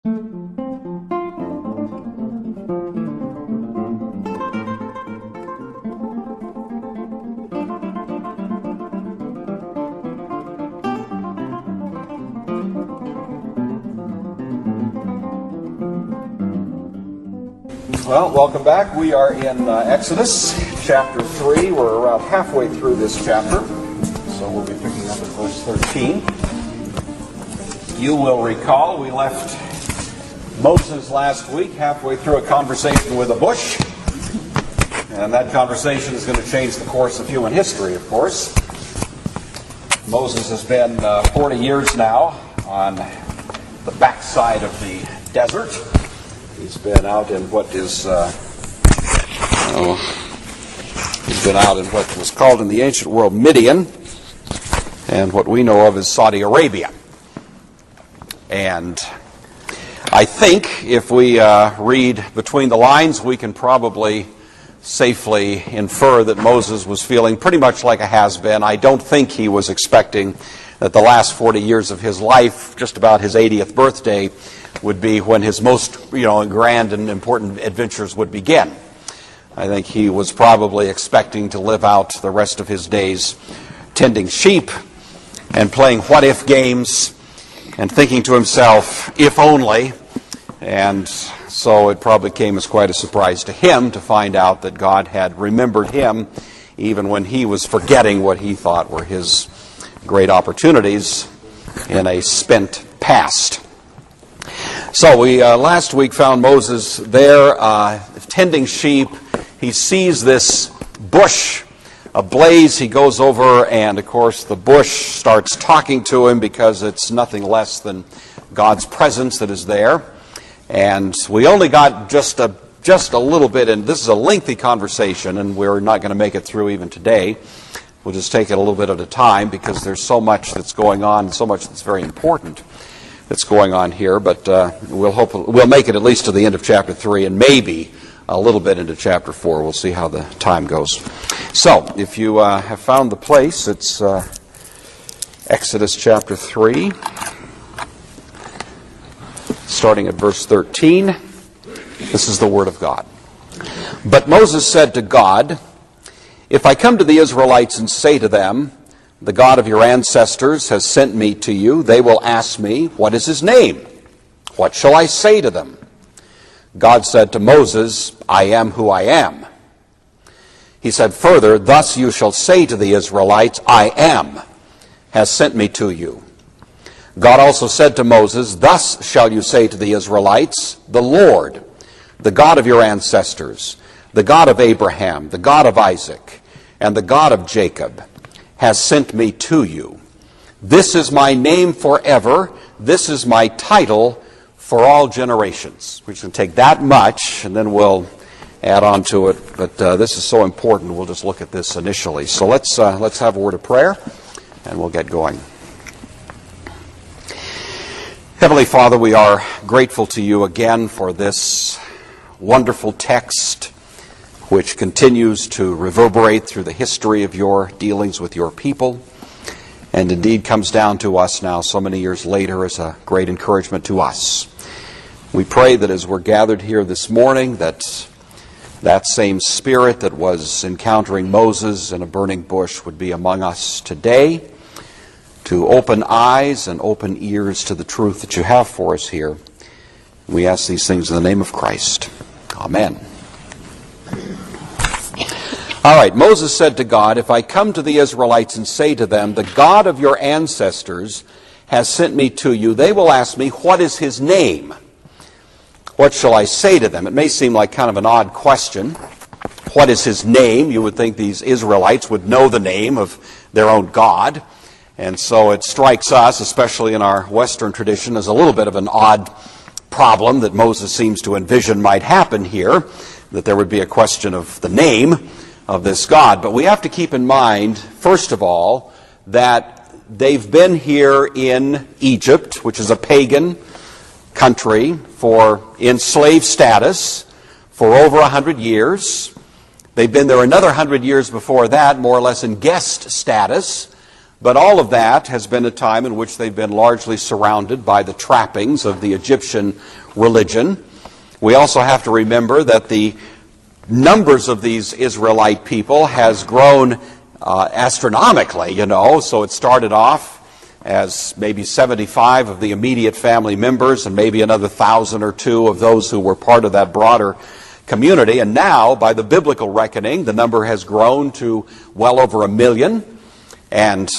Well, welcome back. We are in Exodus chapter 3. We're around halfway through this chapter, so we'll be picking up at verse 13. You will recall we left Moses last week halfway through a conversation with a bush, and that conversation is going to change the course of human history, of course. Moses has been 40 years now on the backside of the desert. He's been out in what is, he's been out in what was called in the ancient world Midian, and what we know of as Saudi Arabia. And I think if we read between the lines, we can probably safely infer that Moses was feeling pretty much like a has-been. I don't think he was expecting that the last 40 years of his life, just about his 80th birthday, would be when his most, grand and important adventures would begin. I think he was probably expecting to live out the rest of his days tending sheep and playing what-if games and thinking to himself, if only. And so it probably came as quite a surprise to him to find out that God had remembered him even when he was forgetting what he thought were his great opportunities in a spent past. So we last week found Moses there tending sheep. He sees this bush ablaze. He goes over, and of course the bush starts talking to him because it's nothing less than God's presence that is there. And we only got just a little bit, and this is a lengthy conversation, and we're not going to make it through even today. We'll just take it a little bit at a time because there's so much that's going on, so much that's very important that's going on here, but we'll make it at least to the end of chapter 3 and maybe a little bit into chapter 4. We'll see how the time goes. So, if you have found the place, it's Exodus chapter 3, starting at verse 13. This is the word of God. But Moses said to God, "If I come to the Israelites and say to them, 'The God of your ancestors has sent me to you,' they will ask me, 'What is his name?' What shall I say to them?" God said to Moses, "I am who I am." He said further, "Thus you shall say to the Israelites, 'I am has sent me to you.'" God also said to Moses, "Thus shall you say to the Israelites, 'The Lord, the God of your ancestors, the God of Abraham, the God of Isaac, and the God of Jacob, has sent me to you. This is my name forever. This is my title for all generations." We're just going to take that much, and then we'll add on to it. But this is so important, we'll just look at this initially. So let's have a word of prayer, and we'll get going. Heavenly Father, we are grateful to you again for this wonderful text, which continues to reverberate through the history of your dealings with your people, and indeed comes down to us now so many years later as a great encouragement to us. We pray that as we're gathered here this morning, that same spirit that was encountering Moses in a burning bush would be among us today, to open eyes and open ears to the truth that you have for us here. We ask these things in the name of Christ. Amen. All right, Moses said to God, "If I come to the Israelites and say to them, 'The God of your ancestors has sent me to you,' they will ask me, 'What is his name?' What shall I say to them?" It may seem like kind of an odd question. What is his name? You would think these Israelites would know the name of their own God. And so it strikes us, especially in our Western tradition, as a little bit of an odd problem that Moses seems to envision might happen here, that there would be a question of the name of this God. But we have to keep in mind, first of all, that they've been here in Egypt, which is a pagan country, for enslaved status for over 100 years. They've been there another 100 years before that, more or less in guest status. But all of that has been a time in which they've been largely surrounded by the trappings of the Egyptian religion. We also have to remember that the numbers of these Israelite people has grown astronomically, So it started off as maybe 75 of the immediate family members and maybe another 1,000 or 2 of those who were part of that broader community. And now, by the biblical reckoning, the number has grown to well over 1 million. And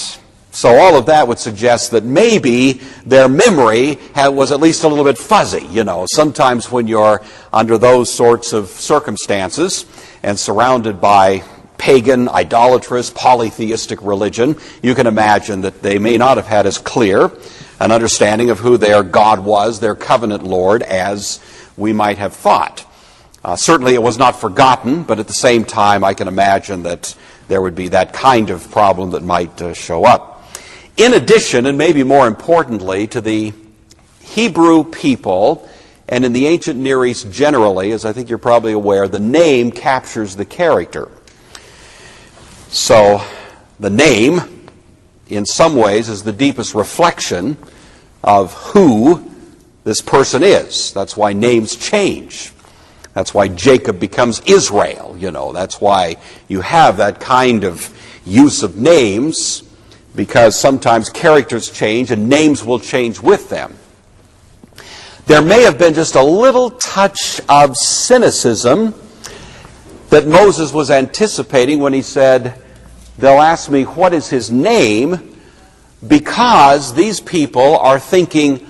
so all of that would suggest that maybe their memory was at least a little bit fuzzy. Sometimes when you're under those sorts of circumstances and surrounded by pagan, idolatrous, polytheistic religion, you can imagine that they may not have had as clear an understanding of who their God was, their covenant Lord, as we might have thought. Certainly it was not forgotten, but at the same time I can imagine that there would be that kind of problem that might show up. In addition, and maybe more importantly, to the Hebrew people, and in the ancient Near East generally, as I think you're probably aware, the name captures the character. So the name, in some ways, is the deepest reflection of who this person is. That's why names change. That's why Jacob becomes Israel, That's why you have that kind of use of names, because sometimes characters change and names will change with them. There may have been just a little touch of cynicism that Moses was anticipating when he said, they'll ask me, what is his name? Because these people are thinking,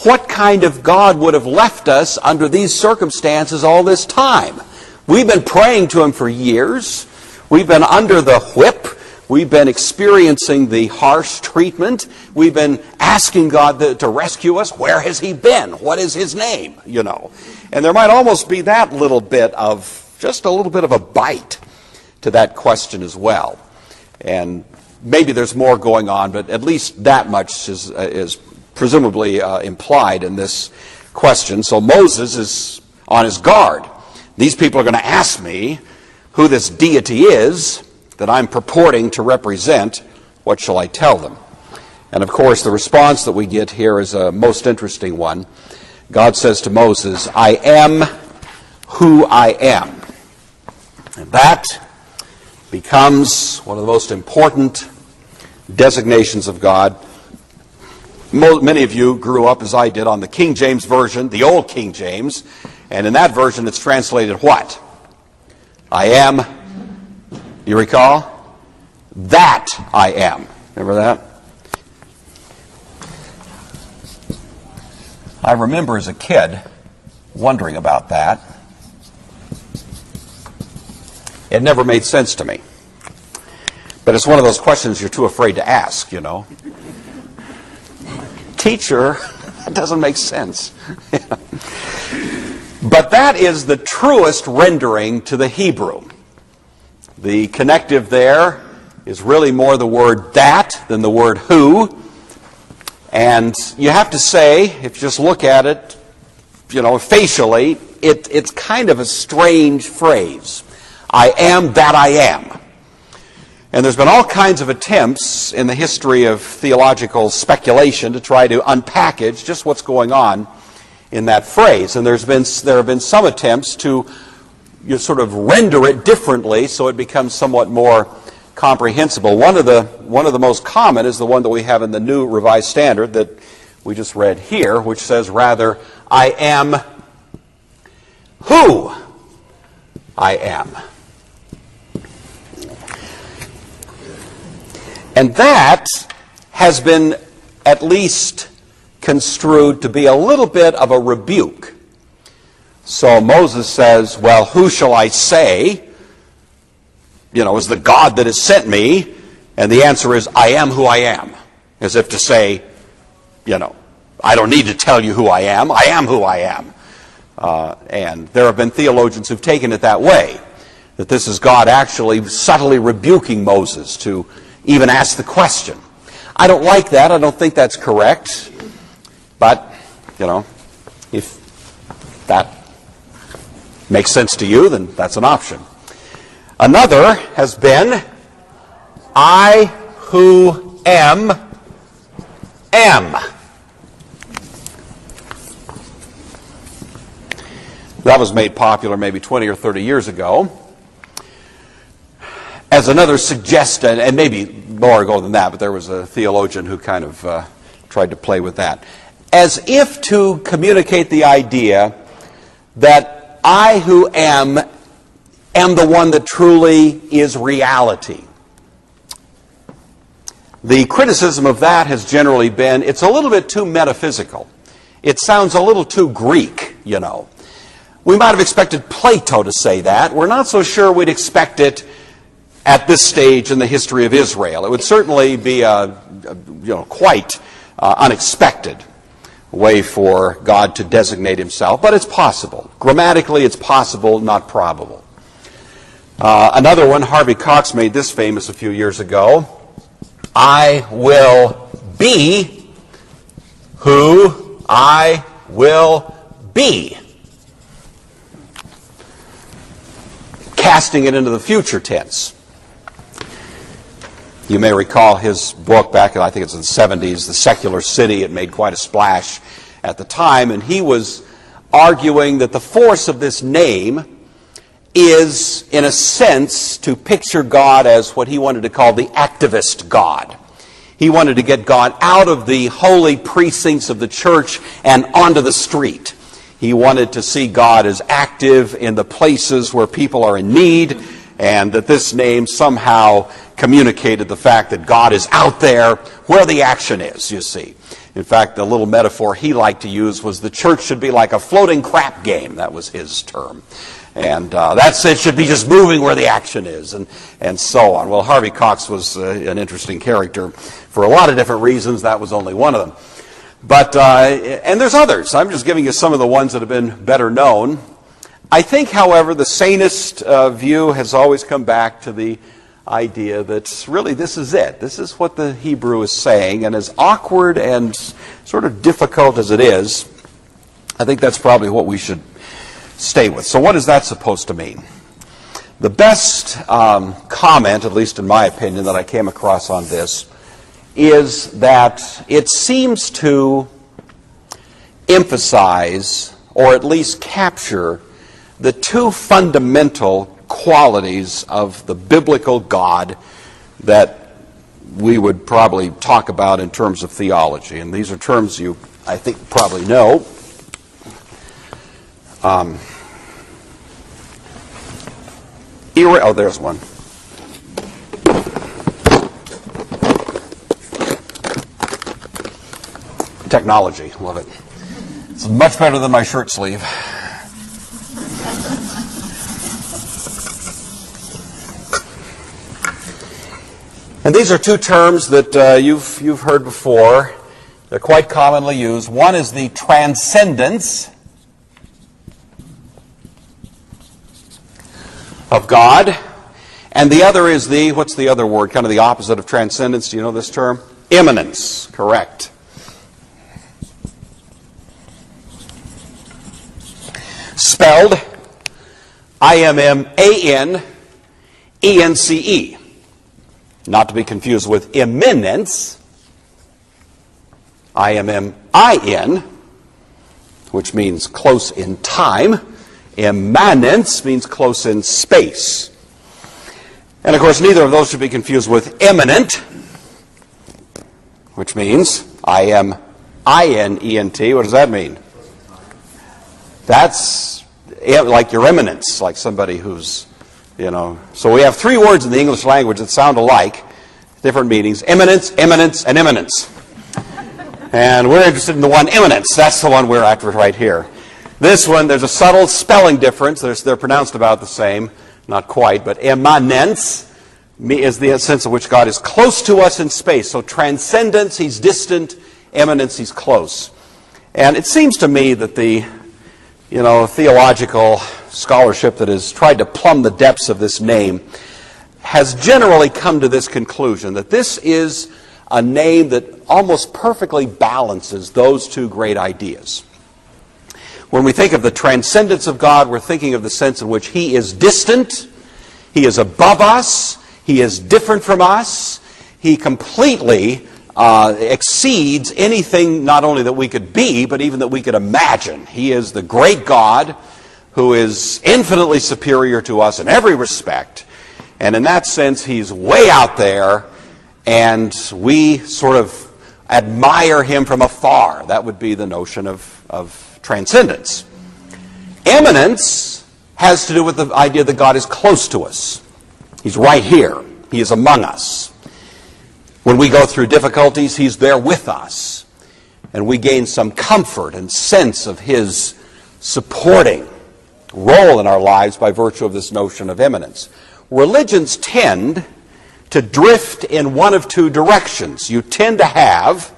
what kind of God would have left us under these circumstances all this time? We've been praying to him for years. We've been under the whip. We've been experiencing the harsh treatment. We've been asking God to rescue us. Where has he been? What is his name? And there might almost be that little bit of, just a little bit of a bite to that question as well. And maybe there's more going on, but at least that much is presumably implied in this question. So Moses is on his guard. These people are going to ask me who this deity is that I'm purporting to represent. What shall I tell them? And of course, the response that we get here is a most interesting one. God says to Moses, I am who I am. And that becomes one of the most important designations of God. Many of you grew up, as I did, on the King James Version, the old King James, and in that version it's translated what? I am, you recall? That I am. Remember that? I remember as a kid wondering about that. It never made sense to me. But it's one of those questions you're too afraid to ask, Teacher, that doesn't make sense. But that is the truest rendering to the Hebrew. The connective there is really more the word that than the word who. And you have to say, if you just look at it, facially, it's kind of a strange phrase. I am that I am. And there's been all kinds of attempts in the history of theological speculation to try to unpackage just what's going on in that phrase. And there have been some attempts to sort of render it differently so it becomes somewhat more comprehensible. One of the most common is the one that we have in the New Revised Standard that we just read here, which says rather, I am who I am. And that has been at least construed to be a little bit of a rebuke. So Moses says, well, who shall I say, is the God that has sent me? And the answer is, I am who I am. As if to say, I don't need to tell you who I am who I am. And there have been theologians who've taken it that way, that this is God actually subtly rebuking Moses to even ask the question. I don't like that. I don't think that's correct. But, if that makes sense to you, then that's an option. Another has been, I who am. That was made popular maybe 20 or 30 years ago as another suggestion, and maybe more ago than that, but there was a theologian who kind of tried to play with that, as if to communicate the idea that I who am the one that truly is reality. The criticism of that has generally been, it's a little bit too metaphysical. It sounds a little too Greek, you know. We might have expected Plato to say that. We're not so sure we'd expect it at this stage in the history of Israel. It would certainly be quite unexpected way for God to designate himself, but it's possible. Grammatically, it's possible, not probable. Another one, Harvey Cox made this famous a few years ago. I will be who I will be. Casting it into the future tense. You may recall his book back in, I think it's in the 70s, The Secular City. It made quite a splash at the time, and he was arguing that the force of this name is, in a sense, to picture God as what he wanted to call the activist God. He wanted to get God out of the holy precincts of the church and onto the street. He wanted to see God as active in the places where people are in need, and that this name somehow communicated the fact that God is out there where the action is, you see. In fact, the little metaphor he liked to use was the church should be like a floating crap game. That was his term. And that's it, should be just moving where the action is, and so on. Well, Harvey Cox was an interesting character for a lot of different reasons. That was only one of them. But, and there's others. I'm just giving you some of the ones that have been better known. I think, however, the sanest view has always come back to the idea that really this is it. This is what the Hebrew is saying, and as awkward and sort of difficult as it is, I think that's probably what we should stay with. So what is that supposed to mean? The best comment, at least in my opinion, that I came across on this is that it seems to emphasize, or at least capture, the two fundamental qualities of the biblical God that we would probably talk about in terms of theology. And these are terms you, I think, probably know. Oh, there's one. Technology, love it. It's much better than my shirt sleeve. And these are two terms that you've heard before. They're quite commonly used. One is the transcendence of God, and the other is the, what's the other word, kind of the opposite of transcendence? Do you know this term? Immanence, correct. Spelled I-M-M-A-N-E-N-C-E. Not to be confused with imminence, I-M-M-I-N, which means close in time. Immanence means close in space. And of course, neither of those should be confused with imminent, which means I-M-I-N-E-N-T. What does that mean? That's like your eminence, like somebody who's, you know. So we have three words in the English language that sound alike, different meanings: eminence, eminence, and imminence. And we're interested in the one imminence. That's the one we're after right here. This one, there's a subtle spelling difference. They're pronounced about the same, not quite, but immanence is the sense in which God is close to us in space. So transcendence, he's distant; immanence, he's close. And it seems to me that the theological scholarship that has tried to plumb the depths of this name has generally come to this conclusion, that this is a name that almost perfectly balances those two great ideas. When we think of the transcendence of God, we're thinking of the sense in which he is distant, he is above us, he is different from us, He completely exceeds anything not only that we could be, but even that we could imagine. He is the great God who is infinitely superior to us in every respect. And in that sense, he's way out there, and we sort of admire him from afar. That would be the notion of transcendence. Eminence has to do with the idea that God is close to us. He's right here. He is among us. When we go through difficulties, he's there with us. And we gain some comfort and sense of his supporting role in our lives by virtue of this notion of eminence. Religions tend to drift in one of two directions. You tend to have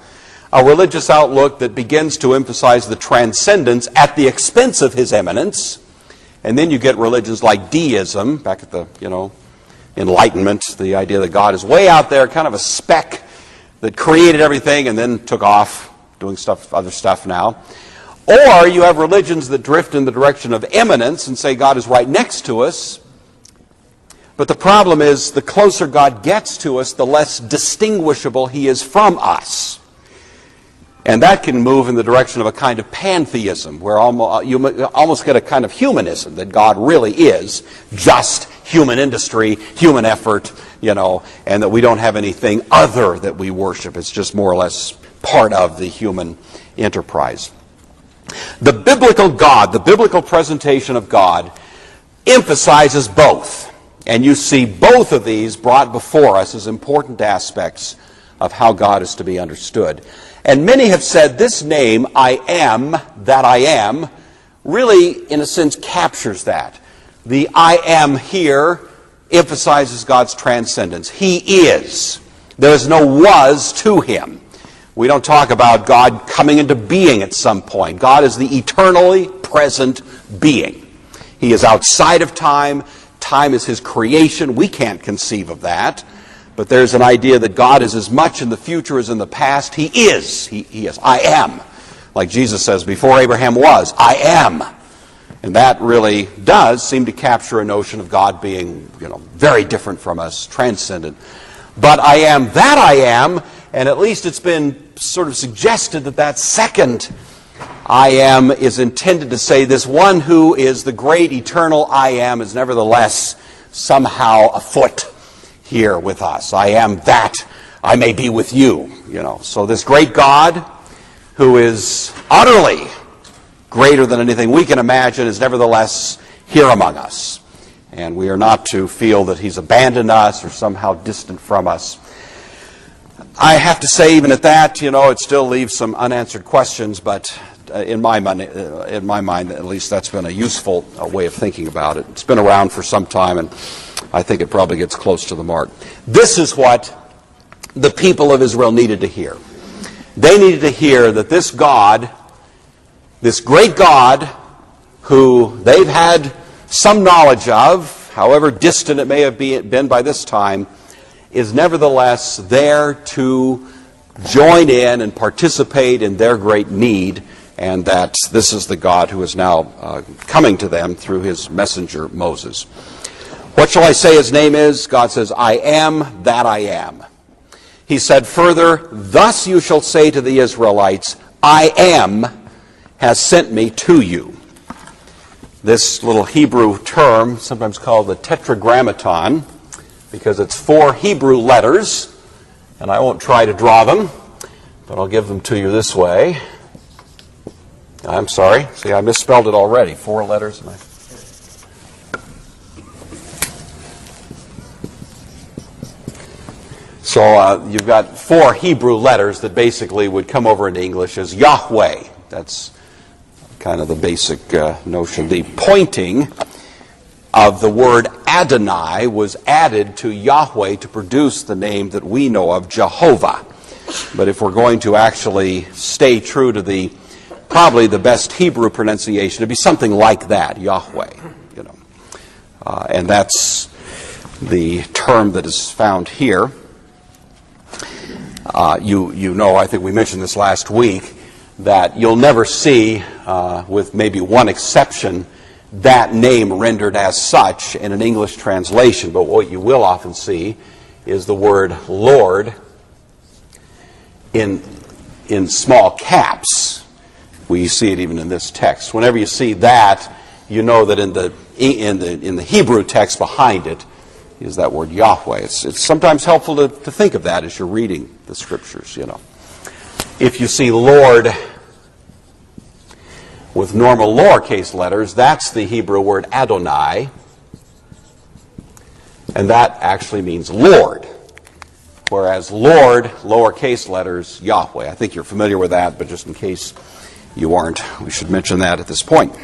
a religious outlook that begins to emphasize the transcendence at the expense of his eminence, and then you get religions like deism, back at the, Enlightenment, the idea that God is way out there, kind of a speck that created everything and then took off doing other stuff now. Or you have religions that drift in the direction of eminence and say God is right next to us. But the problem is, the closer God gets to us, the less distinguishable he is from us. And that can move in the direction of a kind of pantheism, where you almost get a kind of humanism, that God really is just human industry, human effort, and that we don't have anything other that we worship. It's just more or less part of the human enterprise. The biblical God, the biblical presentation of God, emphasizes both. And you see both of these brought before us as important aspects of how God is to be understood. And many have said this name, I am that I am, really, in a sense, captures that. The I am here emphasizes God's transcendence. He is. There is no was to him. We don't talk about God coming into being at some point. God is the eternally present being. He is outside of time. Time is his creation. We can't conceive of that. But there's an idea that God is as much in the future as in the past. He is. He is. I am. Like Jesus says, before Abraham was, I am. And that really does seem to capture a notion of God being, very different from us, transcendent. But I am that I am, and at least it's been sort of suggested that that second I am is intended to say this one who is the great eternal I am is nevertheless somehow afoot here with us. I am that I may be with you, So this great God who is utterly greater than anything we can imagine is nevertheless here among us. And we are not to feel that he's abandoned us or somehow distant from us. I have to say, even at that, it still leaves some unanswered questions, but in my mind, at least, that's been a useful way of thinking about it. It's been around for some time, and I think it probably gets close to the mark. This is what the people of Israel needed to hear. They needed to hear that this God, this great God, who they've had some knowledge of, however distant it may have been by this time, is nevertheless there to join in and participate in their great need, and that this is the God who is now coming to them through his messenger Moses. What shall I say his name is? God says, I am that I am. He said further, thus you shall say to the Israelites, I am has sent me to you. This little Hebrew term, sometimes called the tetragrammaton, because it's 4 Hebrew letters, and I won't try to draw them, but I'll give them to you this way. I'm sorry. See, I misspelled it already. 4 letters. So you've got 4 Hebrew letters that basically would come over into English as Yahweh. That's kind of the basic notion. The pointing of the word Adonai was added to Yahweh to produce the name that we know of, Jehovah. But if we're going to actually stay true to probably the best Hebrew pronunciation, it'd be something like that, Yahweh. And that's the term that is found here. You know, I think we mentioned this last week, that you'll never see, with maybe one exception, that name rendered as such in an English translation. But what you will often see is the word Lord in small caps. We see it even in this text. Whenever you see that, you know that in the Hebrew text behind it is that word Yahweh. It's sometimes helpful to think of that as you're reading the scriptures, you know. If you see Lord with normal lowercase letters, that's the Hebrew word Adonai, and that actually means Lord. Whereas Lord, lowercase letters, Yahweh. I think you're familiar with that, but just in case you aren't, we should mention that at this point.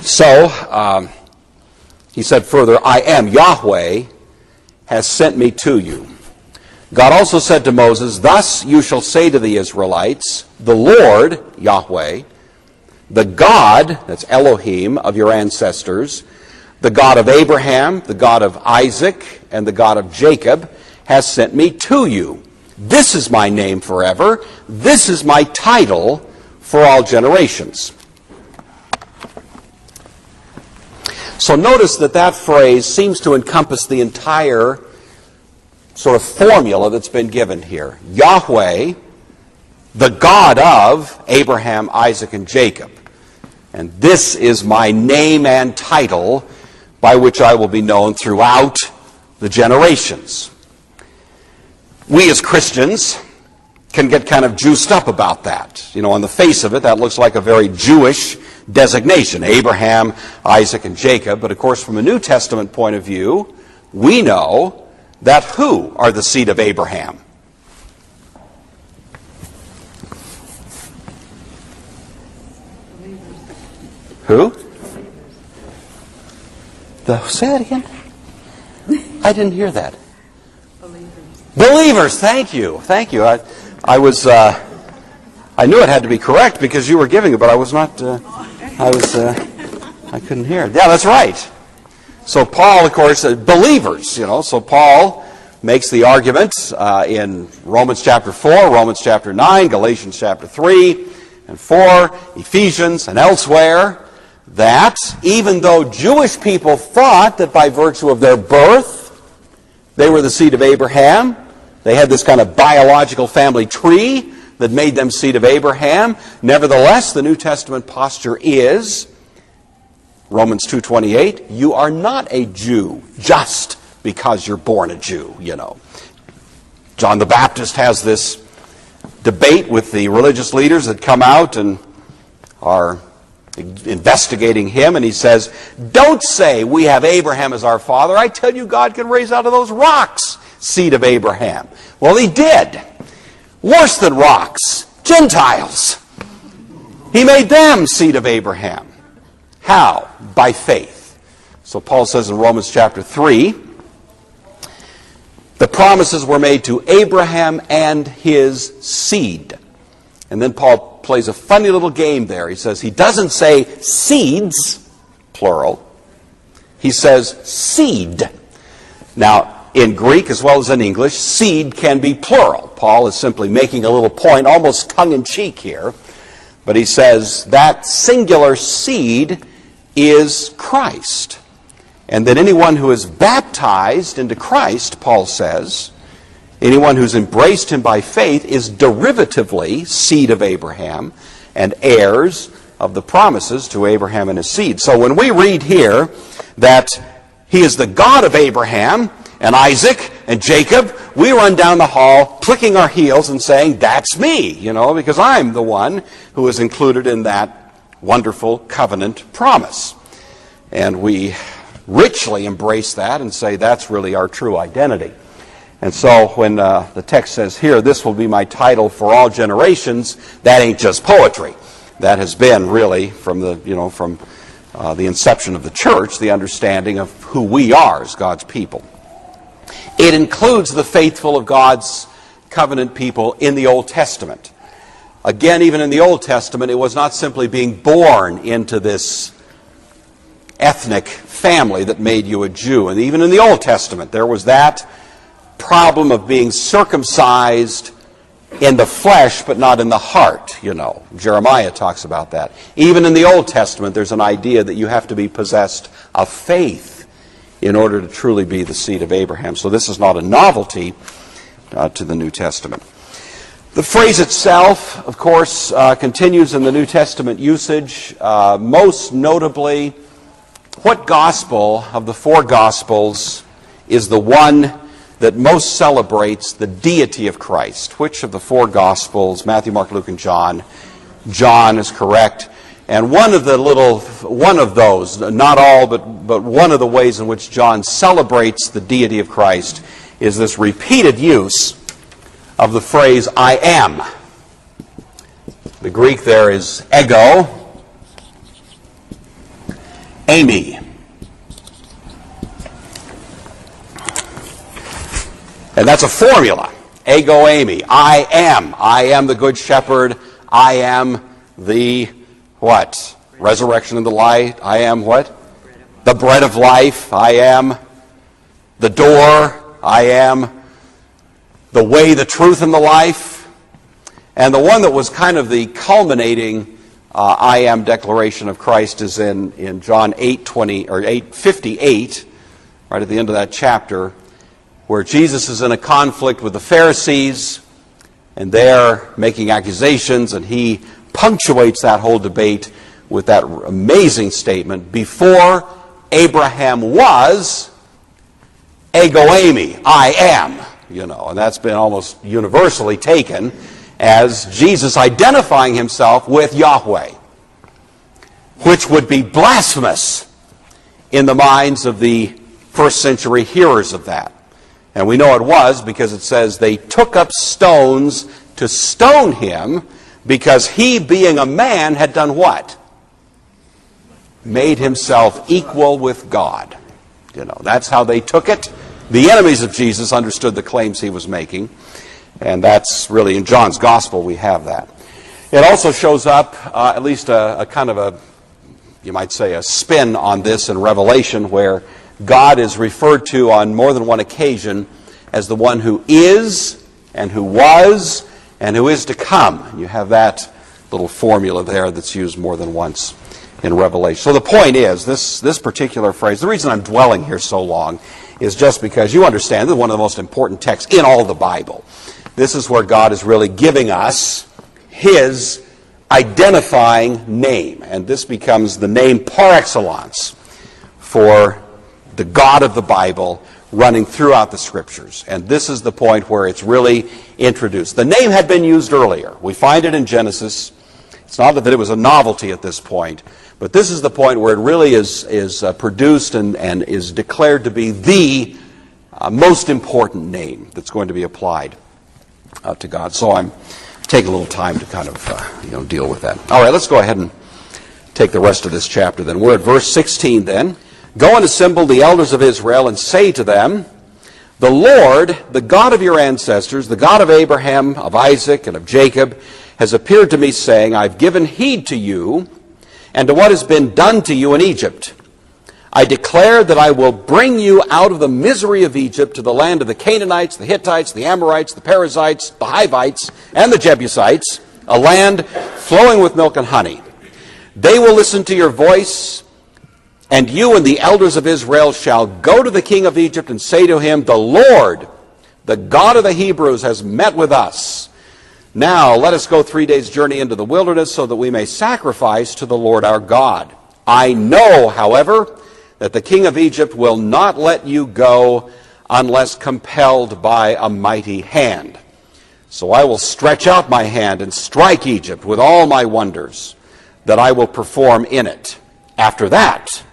So, he said further, I am Yahweh, has sent me to you. God also said to Moses, thus you shall say to the Israelites, the Lord, Yahweh, the God, that's Elohim, of your ancestors, the God of Abraham, the God of Isaac, and the God of Jacob, has sent me to you. This is my name forever. This is my title for all generations. So notice that phrase seems to encompass the entire sort of formula that's been given here. Yahweh, the God of Abraham, Isaac, and Jacob. And this is my name and title by which I will be known throughout the generations. We as Christians can get kind of juiced up about that. You know, on the face of it, that looks like a very Jewish designation, Abraham, Isaac, and Jacob. But of course, from a New Testament point of view, we know that who are the seed of Abraham? Who? Say it again. I didn't hear that. Believers. Thank you. Thank you. I knew it had to be correct because you were giving it, but I was not. I couldn't hear it. Yeah, that's right. So Paul, of course, believers. You know. So Paul makes the argument in Romans chapter 4, Romans chapter 9, Galatians chapter 3 and 4, Ephesians, and elsewhere, that even though Jewish people thought that by virtue of their birth they were the seed of Abraham, they had this kind of biological family tree that made them seed of Abraham, nevertheless, the New Testament posture is, Romans 2:28, you are not a Jew just because you're born a Jew, you know. John the Baptist has this debate with the religious leaders that come out and are investigating him, and he says, don't say we have Abraham as our father. I tell you, God can raise out of those rocks seed of Abraham. Well, he did. Worse than rocks, Gentiles. He made them seed of Abraham. How? By faith. So Paul says in Romans chapter 3, the promises were made to Abraham and his seed. And then Paul plays a funny little game there. He says he doesn't say seeds, plural. He says seed. Now, in Greek as well as in English, seed can be plural. Paul is simply making a little point, almost tongue-in-cheek here. But he says that singular seed is Christ. And that anyone who is baptized into Christ, Paul says, anyone who's embraced him by faith is derivatively seed of Abraham and heirs of the promises to Abraham and his seed. So when we read here that he is the God of Abraham and Isaac and Jacob, we run down the hall clicking our heels and saying, that's me, you know, because I'm the one who is included in that wonderful covenant promise. And we richly embrace that and say that's really our true identity. And so when the text says here, this will be my title for all generations, that ain't just poetry. That has been really from the inception of the church, the understanding of who we are as God's people. It includes the faithful of God's covenant people in the Old Testament. Again, even in the Old Testament, it was not simply being born into this ethnic family that made you a Jew. And even in the Old Testament, there was that problem of being circumcised in the flesh but not in the heart, you know. Jeremiah talks about that. Even in the Old Testament, there's an idea that you have to be possessed of faith in order to truly be the seed of Abraham. So this is not a novelty to the New Testament. The phrase itself, of course, continues in the New Testament usage. Most notably, what gospel of the four gospels is the one that most celebrates the deity of Christ? Which of the four gospels, Matthew, Mark, Luke, and John? John is correct. And one of those, not all, but one of the ways in which John celebrates the deity of Christ is this repeated use of the phrase, I am. The Greek there is ego, eimi. And that's a formula. Ego eimi. I am the good shepherd. I am the what? Resurrection and the light. I am what? The bread of life. I am the door. I am the way, the truth, and the life. And the one that was kind of the culminating I am declaration of Christ is in John 8:58, right at the end of that chapter, where Jesus is in a conflict with the Pharisees, and they're making accusations, and he punctuates that whole debate with that amazing statement, before Abraham was, ego eimi, I am. And that's been almost universally taken as Jesus identifying himself with Yahweh, which would be blasphemous in the minds of the first century hearers of that. And we know it was because it says they took up stones to stone him because he, being a man, had done what? Made himself equal with God. That's how they took it. The enemies of Jesus understood the claims he was making, and that's really in John's Gospel we have that. It also shows up, at least a kind of a, you might say, a spin on this in Revelation, where God is referred to on more than one occasion as the one who is, and who was, and who is to come. You have that little formula there that's used more than once in Revelation. So the point is, this particular phrase, the reason I'm dwelling here so long is just because you understand that one of the most important texts in all the Bible. This is where God is really giving us his identifying name. And this becomes the name par excellence for the God of the Bible running throughout the Scriptures. And this is the point where it's really introduced. The name had been used earlier. We find it in Genesis. It's not that it was a novelty at this point, but this is the point where it really is produced and is declared to be the most important name that's going to be applied to God. So I'm taking a little time to kind of deal with that. All right, let's go ahead and take the rest of this chapter then. We're at verse 16 then. Go and assemble the elders of Israel and say to them, the Lord, the God of your ancestors, the God of Abraham, of Isaac, and of Jacob, has appeared to me, saying, I've given heed to you and to what has been done to you in Egypt. I declare that I will bring you out of the misery of Egypt to the land of the Canaanites, the Hittites, the Amorites, the Perizzites, the Hivites, and the Jebusites, a land flowing with milk and honey. They will listen to your voice, and you and the elders of Israel shall go to the king of Egypt and say to him, the Lord, the God of the Hebrews, has met with us. Now let us go 3 days' journey into the wilderness so that we may sacrifice to the Lord our God. I know, however, that the king of Egypt will not let you go unless compelled by a mighty hand. So I will stretch out my hand and strike Egypt with all my wonders that I will perform in it. After that,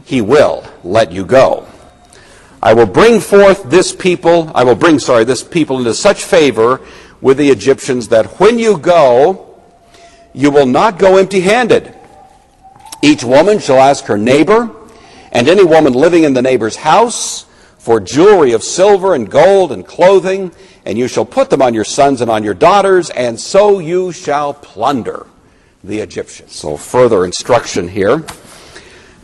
he will let you go. I will bring this people into such favor with the Egyptians that when you go, you will not go empty-handed. Each woman shall ask her neighbor, and any woman living in the neighbor's house, for jewelry of silver and gold and clothing, and you shall put them on your sons and on your daughters, and so you shall plunder the Egyptians. So further instruction here.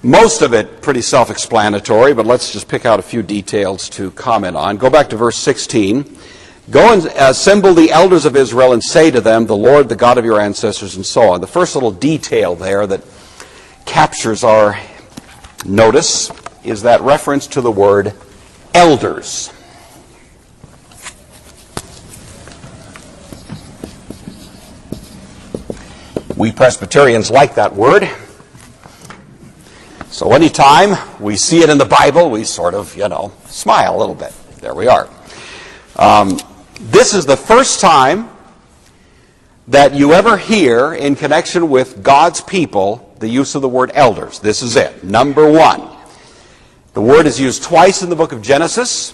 Most of it pretty self-explanatory, but let's just pick out a few details to comment on. Go back to verse 16. Go and assemble the elders of Israel and say to them, the Lord, the God of your ancestors, and so on. The first little detail there that captures our notice is that reference to the word elders. We Presbyterians like that word. So anytime we see it in the Bible, we sort of, smile a little bit. There we are. This is the first time that you ever hear in connection with God's people the use of the word elders. This is it. Number one. The word is used twice in the book of Genesis.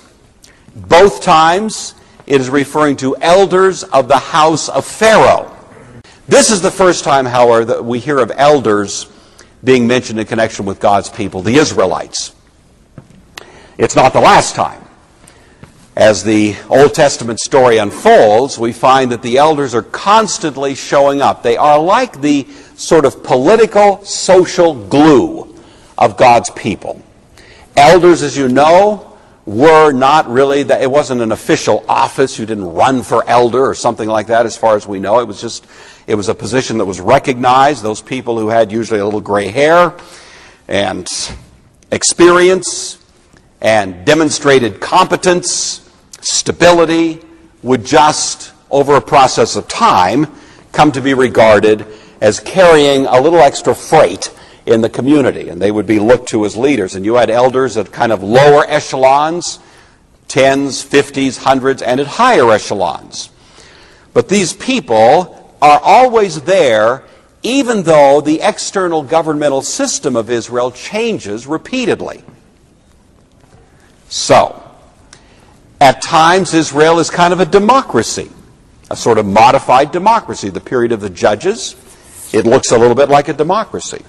Both times it is referring to elders of the house of Pharaoh. This is the first time, however, that we hear of elders being mentioned in connection with God's people, the Israelites. It's not the last time. As the Old Testament story unfolds, we find that the elders are constantly showing up. They are like the sort of political, social glue of God's people. Elders, as you know, were not really, it wasn't an official office. You didn't run for elder or something like that as far as we know. It was a position that was recognized. Those people who had usually a little gray hair and experience and demonstrated competence, stability, would just, over a process of time, come to be regarded as carrying a little extra freight in the community, and they would be looked to as leaders. And you had elders at kind of lower echelons, 10s, 50s, 100s, and at higher echelons. But these people are always there, even though the external governmental system of Israel changes repeatedly. So, at times Israel is kind of a democracy, a sort of modified democracy. The period of the judges, it looks a little bit like a democracy.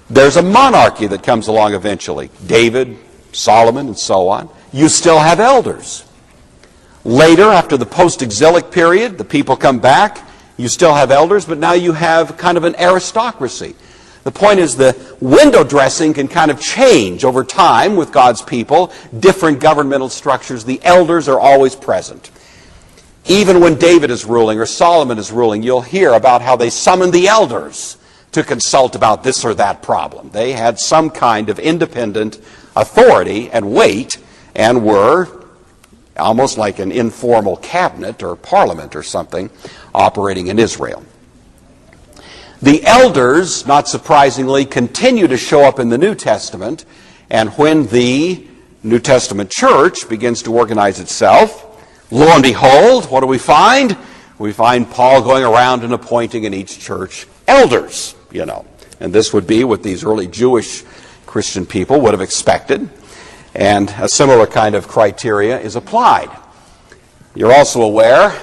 There's a monarchy that comes along eventually. David, Solomon, and so on. You still have elders. Later, after the post-exilic period, the people come back. You still have elders, but now you have kind of an aristocracy. The point is the window dressing can kind of change over time with God's people. Different governmental structures. The elders are always present. Even when David is ruling or Solomon is ruling, you'll hear about how they summoned the elders to consult about this or that problem. They had some kind of independent authority and weight and were almost like an informal cabinet or parliament or something operating in Israel. The elders, not surprisingly, continue to show up in the New Testament, and when the New Testament church begins to organize itself, lo and behold, what do we find? We find Paul going around and appointing in each church elders, And this would be what these early Jewish Christian people would have expected. And a similar kind of criteria is applied. You're also aware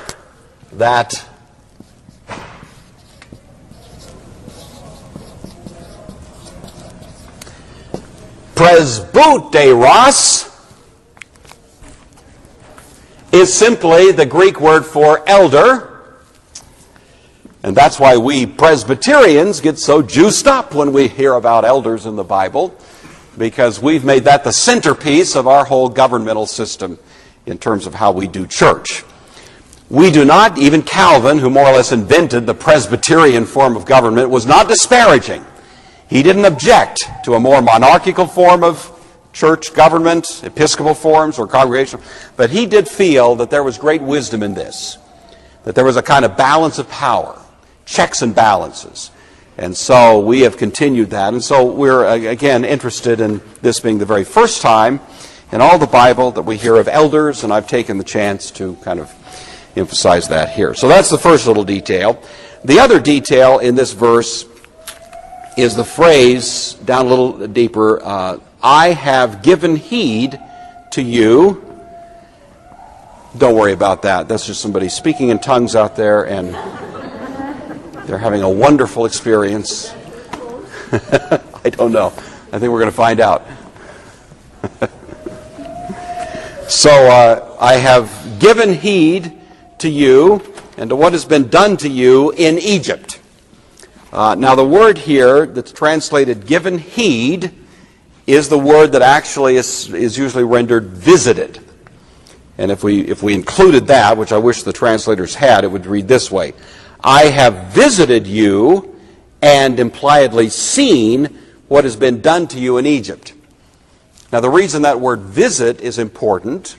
that presbyteros is simply the Greek word for elder. And that's why we Presbyterians get so juiced up when we hear about elders in the Bible, because we've made that the centerpiece of our whole governmental system in terms of how we do church. We do not, even Calvin, who more or less invented the Presbyterian form of government, was not disparaging. He didn't object to a more monarchical form of church government, episcopal forms or congregational, but he did feel that there was great wisdom in this, that there was a kind of balance of power, checks and balances. And so we have continued that. And so we're, again, interested in this being the very first time in all the Bible that we hear of elders, and I've taken the chance to kind of emphasize that here. So that's the first little detail. The other detail in this verse is the phrase, down a little deeper, I have given heed to you. Don't worry about that. That's just somebody speaking in tongues out there, and they're having a wonderful experience. I don't know. I think we're going to find out. So I have given heed to you and to what has been done to you in Egypt. Now the word here that's translated given heed is the word that actually is usually rendered visited. And if we included that, which I wish the translators had, it would read this way. I have visited you and impliedly seen what has been done to you in Egypt. Now, the reason that word visit is important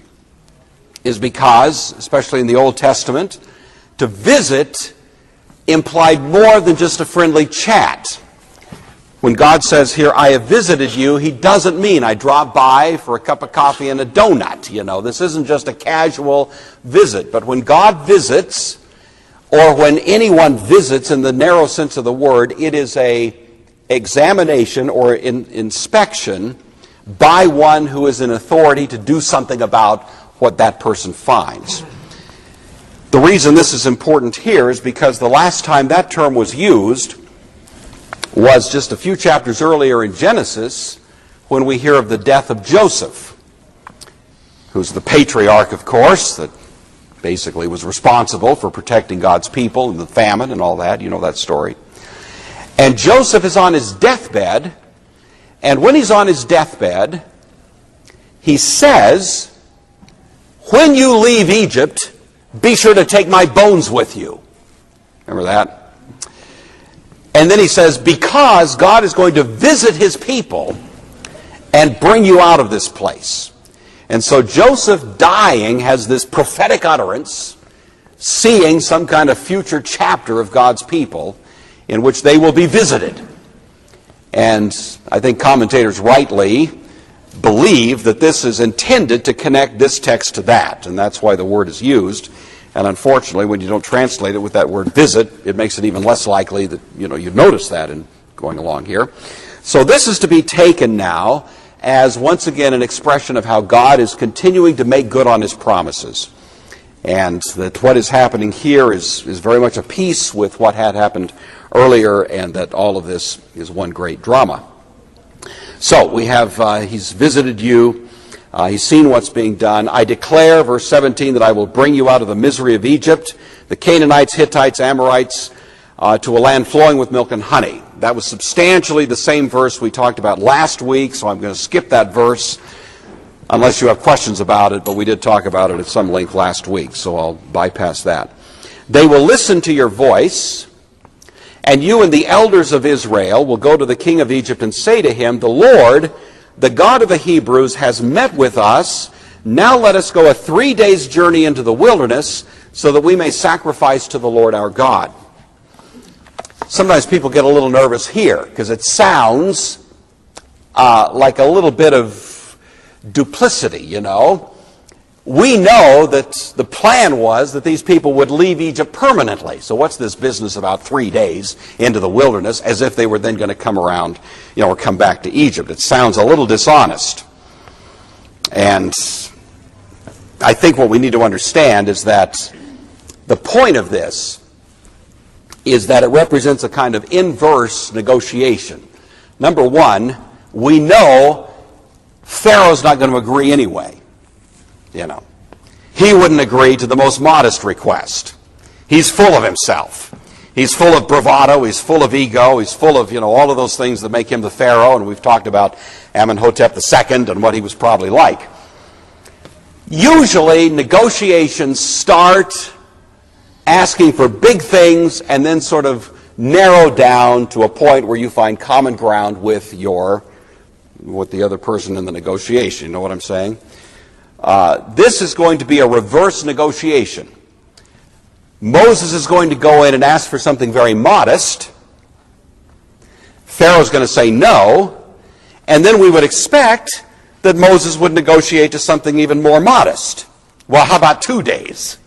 is because, especially in the Old Testament, to visit implied more than just a friendly chat. When God says here, I have visited you, he doesn't mean I dropped by for a cup of coffee and a donut. You know, this isn't just a casual visit. But when God visits, or when anyone visits in the narrow sense of the word, it is a examination or inspection by one who is in authority to do something about what that person finds. The reason this is important here is because the last time that term was used was just a few chapters earlier in Genesis, when we hear of the death of Joseph, who's the patriarch, of course, that basically was responsible for protecting God's people in the famine and all that. You know that story. And Joseph is on his deathbed, and when he's on his deathbed, he says, when you leave Egypt, be sure to take my bones with you. Remember that? And then he says, because God is going to visit his people and bring you out of this place. And so Joseph dying has this prophetic utterance, seeing some kind of future chapter of God's people in which they will be visited. And I think commentators rightly believe that this is intended to connect this text to that, and that's why the word is used. And unfortunately, when you don't translate it with that word visit, it makes it even less likely that you'd notice that in going along here. So this is to be taken now as once again an expression of how God is continuing to make good on his promises. And that what is happening here is very much a piece with what had happened earlier, and that all of this is one great drama. So we have, he's visited you. He's seen what's being done. I declare, verse 17, that I will bring you out of the misery of Egypt, the Canaanites, Hittites, Amorites, to a land flowing with milk and honey. That was substantially the same verse we talked about last week, so I'm going to skip that verse unless you have questions about it, but we did talk about it at some length last week, so I'll bypass that. They will listen to your voice, and you and the elders of Israel will go to the king of Egypt and say to him, the Lord, the God of the Hebrews, has met with us. Now let us go a 3 days' journey into the wilderness so that we may sacrifice to the Lord our God. Sometimes people get a little nervous here because it sounds like a little bit of duplicity, We know that the plan was that these people would leave Egypt permanently. So what's this business about 3 days into the wilderness as if they were then going to come around, or come back to Egypt? It sounds a little dishonest. And I think what we need to understand is that the point of this is that it represents a kind of inverse negotiation. Number one, we know Pharaoh's not going to agree anyway. He wouldn't agree to the most modest request. He's full of himself. He's full of bravado. He's full of ego. He's full of, all of those things that make him the Pharaoh. And we've talked about Amenhotep II and what he was probably like. Usually, negotiations start asking for big things and then sort of narrow down to a point where you find common ground with the other person in the negotiation. You know what I'm saying? This is going to be a reverse negotiation. Moses is going to go in and ask for something very modest. Pharaoh's going to say no. And then we would expect that Moses would negotiate to something even more modest. Well, how about 2 days?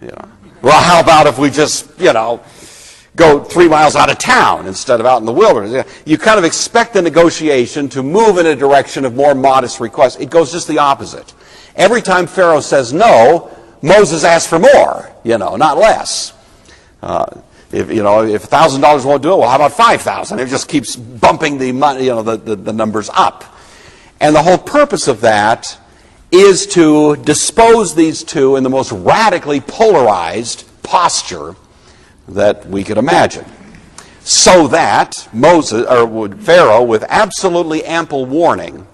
Well, how about if we just, go 3 miles out of town instead of out in the wilderness? You kind of expect the negotiation to move in a direction of more modest requests. It goes just the opposite. Every time Pharaoh says no, Moses asks for more, not less. If $1,000 won't do it, well, how about 5,000? It just keeps bumping the money, the numbers up. And the whole purpose of that is to dispose these two in the most radically polarized posture that we could imagine, so that Pharaoh, with absolutely ample warning,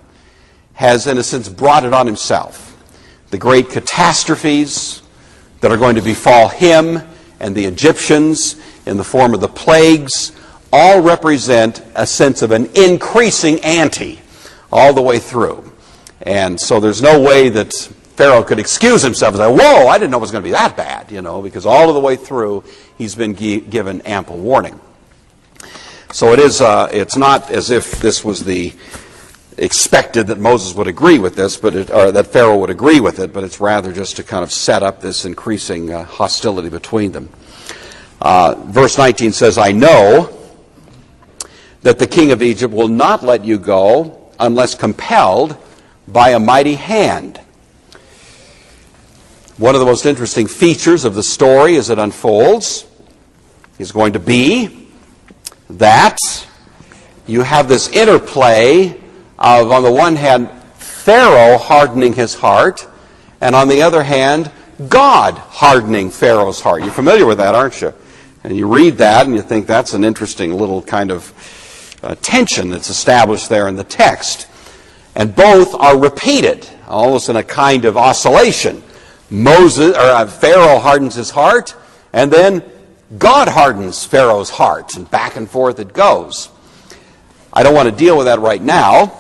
has in a sense brought it on himself. The great catastrophes that are going to befall him and the Egyptians in the form of the plagues all represent a sense of an increasing ante all the way through. And so there's no way that Pharaoh could excuse himself and say, whoa, I didn't know it was going to be that bad, because all of the way through he's been given ample warning. So it's not as if this was the expected that Moses would agree with this, or that Pharaoh would agree with it, but it's rather just to kind of set up this increasing hostility between them. Verse 19 says, I know that the king of Egypt will not let you go unless compelled by a mighty hand. One of the most interesting features of the story as it unfolds is going to be that you have this interplay of, on the one hand, Pharaoh hardening his heart, and on the other hand, God hardening Pharaoh's heart. You're familiar with that, aren't you? And you read that and you think that's an interesting little kind of tension that's established there in the text. And both are repeated, almost in a kind of oscillation. Pharaoh hardens his heart, and then God hardens Pharaoh's heart, and back and forth it goes. I don't want to deal with that right now,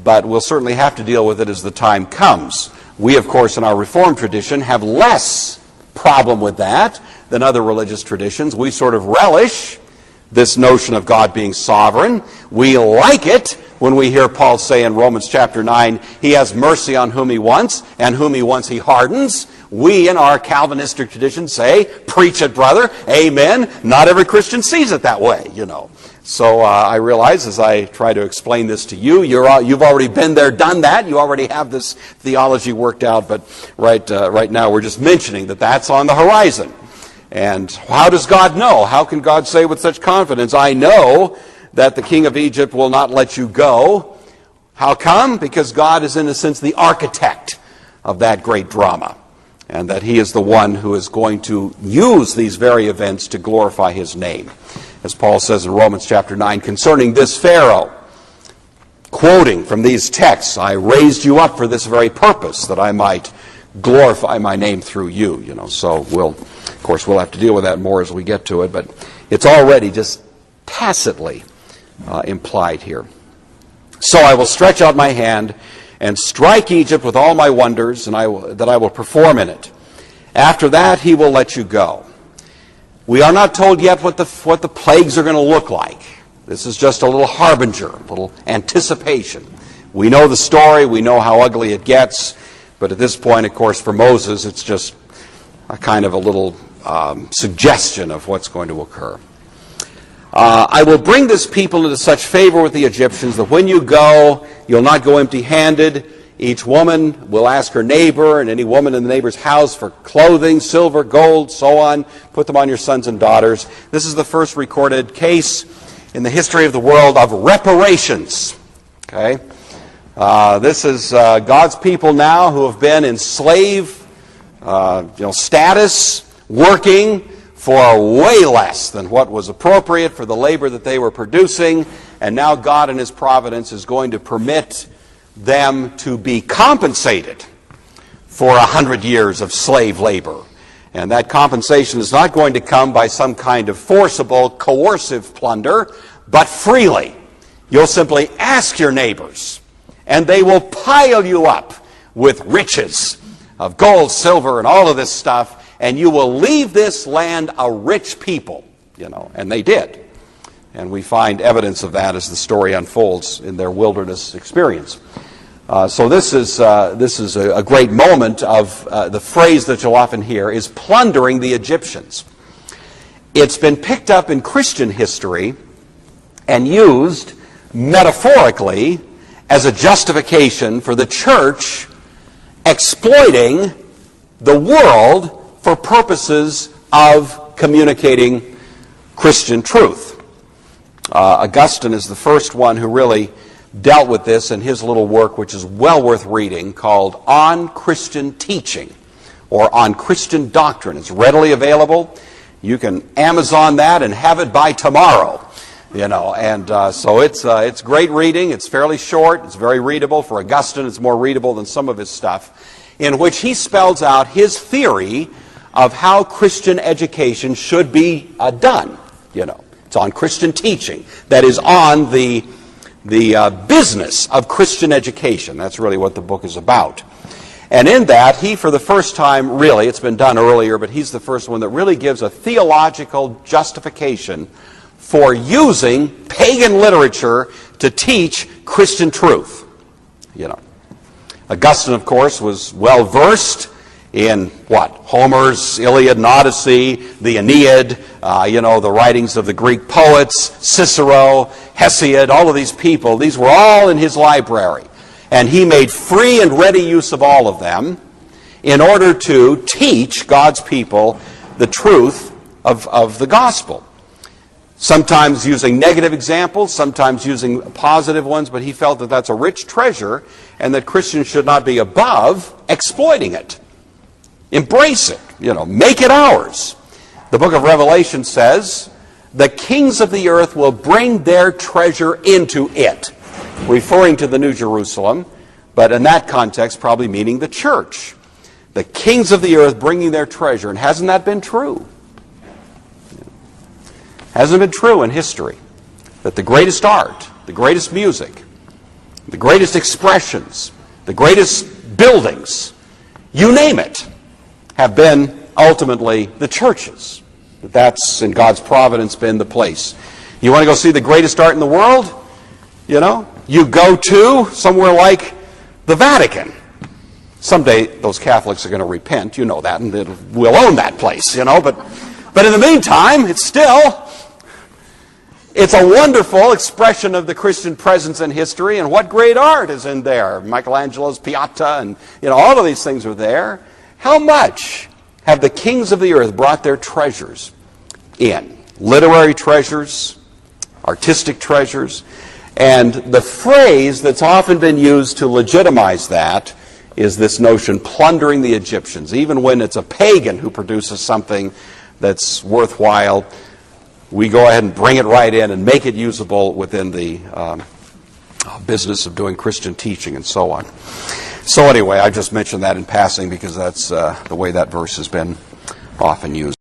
but we'll certainly have to deal with it as the time comes. We, of course, in our Reformed tradition, have less problem with that than other religious traditions. We sort of relish this notion of God being sovereign. We like it when we hear Paul say in Romans chapter 9, he has mercy on whom he wants, and whom he wants he hardens. We in our Calvinistic tradition say, preach it, brother, amen. Not every Christian sees it that way, So I realize as I try to explain this to you, you've already been there, done that. You already have this theology worked out, but right now we're just mentioning that that's on the horizon. And how does God know? How can God say with such confidence, I know that the king of Egypt will not let you go? How come? Because God is in a sense the architect of that great drama, and that he is the one who is going to use these very events to glorify his name. As Paul says in Romans chapter 9, concerning this Pharaoh, quoting from these texts, I raised you up for this very purpose, that I might glorify my name through you. So we'll have to deal with that more as we get to it, but it's already just tacitly implied here. So I will stretch out my hand and strike Egypt with all my wonders, and I will perform in it. After that, he will let you go. We are not told yet what the plagues are going to look like. This is just a little harbinger, a little anticipation. We know the story. We know how ugly it gets. But at this point, of course, for Moses, it's just a kind of a little suggestion of what's going to occur. I will bring this people into such favor with the Egyptians that when you go, you'll not go empty-handed. Each woman will ask her neighbor and any woman in the neighbor's house for clothing, silver, gold, so on. Put them on your sons and daughters. This is the first recorded case in the history of the world of reparations. Okay? This is God's people now who have been in slave status, working for way less than what was appropriate for the labor that they were producing, and now God in his providence is going to permit them to be compensated for 100 years of slave labor. And that compensation is not going to come by some kind of forcible, coercive plunder, but freely. You'll simply ask your neighbors, and they will pile you up with riches of gold, silver, and all of this stuff, and you will leave this land a rich people, and they did. And we find evidence of that as the story unfolds in their wilderness experience. So this is a great moment of the phrase that you'll often hear is plundering the Egyptians. It's been picked up in Christian history and used metaphorically as a justification for the church exploiting the world for purposes of communicating Christian truth. Augustine is the first one who really dealt with this in his little work, which is well worth reading, called On Christian Teaching, or On Christian Doctrine. It's readily available. You can Amazon that and have it by tomorrow. So it's great reading. It's fairly short. It's very readable. For Augustine, it's more readable than some of his stuff, in which he spells out his theory of how Christian education should be done. It's on Christian teaching. That is on the the business of Christian education. That's really what the book is about. And in that, he, for the first time, really, it's been done earlier, but he's the first one that really gives a theological justification for using pagan literature to teach Christian truth. You know, Augustine, of course, was well versed in what? Homer's Iliad and Odyssey, the Aeneid, the writings of the Greek poets, Cicero, Hesiod, all of these people. These were all in his library. And he made free and ready use of all of them in order to teach God's people the truth of the gospel. Sometimes using negative examples, sometimes using positive ones, but he felt that that's a rich treasure and that Christians should not be above exploiting it. Embrace it, make it ours. The book of Revelation says, the kings of the earth will bring their treasure into it, referring to the New Jerusalem, but in that context probably meaning the church. The kings of the earth bringing their treasure, and hasn't that been true? Hasn't it been true in history that the greatest art, the greatest music, the greatest expressions, the greatest buildings, you name it, have been ultimately the churches? That's, in God's providence, been the place. You want to go see the greatest art in the world? You go to somewhere like the Vatican. Someday those Catholics are going to repent, you know that, and we'll own that place, But in the meantime, it's a wonderful expression of the Christian presence in history, and what great art is in there. Michelangelo's Pieta, and all of these things are there. How much have the kings of the earth brought their treasures in? Literary treasures, artistic treasures. And the phrase that's often been used to legitimize that is this notion, plundering the Egyptians. Even when it's a pagan who produces something that's worthwhile, we go ahead and bring it right in and make it usable within the business of doing Christian teaching and so on. So anyway, I just mentioned that in passing because that's the way that verse has been often used.